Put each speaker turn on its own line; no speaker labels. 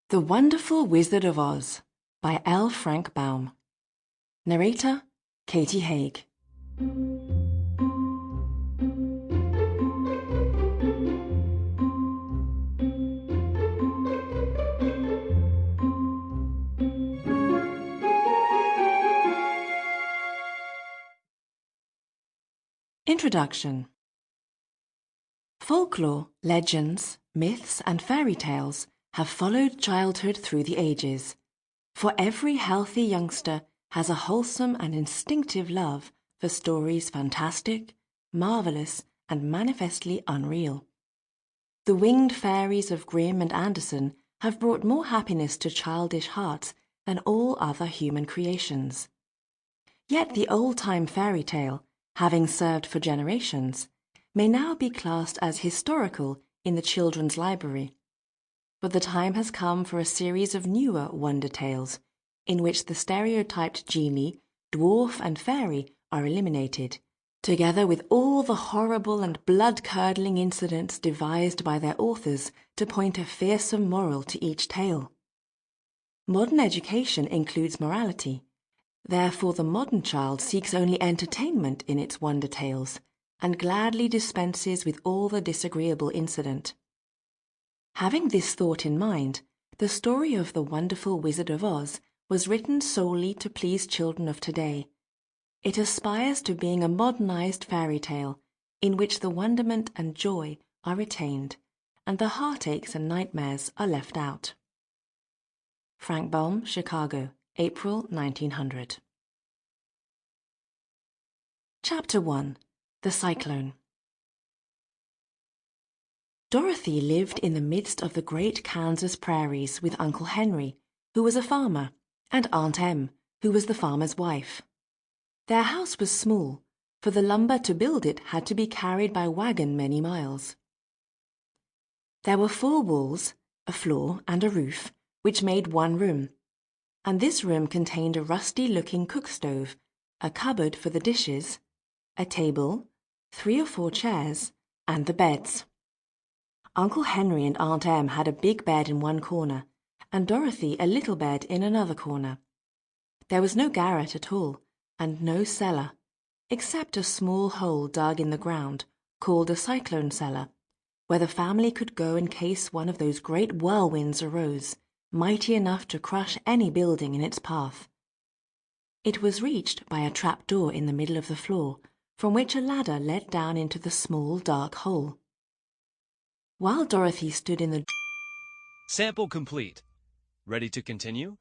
The Wonderful Wizard of Oz by L. Frank Baum. Narrator, Katie Haigh. Introduction. Folklore, legends, myths, and fairy tales have followed childhood through the ages, for every healthy youngster has a wholesome and instinctive love for stories fantastic, marvelous, and manifestly unreal. The winged fairies of Grimm and Andersen have brought more happiness to childish hearts than all other human creations. Yet the old-time fairy tale, having served for generations, may now be classed as historical in the children's library. But the time has come for a series of newer wonder tales, in which the stereotyped genie, dwarf, and fairy are eliminated, together with all the horrible and blood-curdling incidents devised by their authors to point a fearsome moral to each tale. Modern education includes morality. Therefore the modern child seeks only entertainment in its wonder tales, and gladly dispenses with all the disagreeable incident. Having this thought in mind, the story of The Wonderful Wizard of Oz was written solely to please children of today. It aspires to being a modernized fairy tale in which the wonderment and joy are retained, and the heartaches and nightmares are left out. Frank Baum, Chicago, April 1900. Chapter 1. The Cyclone. Dorothy lived in the midst of the great Kansas prairies with Uncle Henry, who was a farmer, and Aunt Em, who was the farmer's wife. Their house was small, for the lumber to build it had to be carried by wagon many miles. There were 4 walls, a floor, and a roof, which made one room, and this room contained a rusty-looking cook stove, a cupboard for the dishes, a table, 3 or 4 chairs, and the beds. Uncle Henry and Aunt Em had a big bed in one corner, and Dorothy a little bed in another corner. There was no garret at all, and no cellar, except a small hole dug in the ground, called a cyclone cellar, where the family could go in case one of those great whirlwinds arose, mighty enough to crush any building in its path. It was reached by a trap-door in the middle of the floor, from which a ladder led down into the small, dark hole. While Dorothy stood in the...
Sample complete. Ready to continue?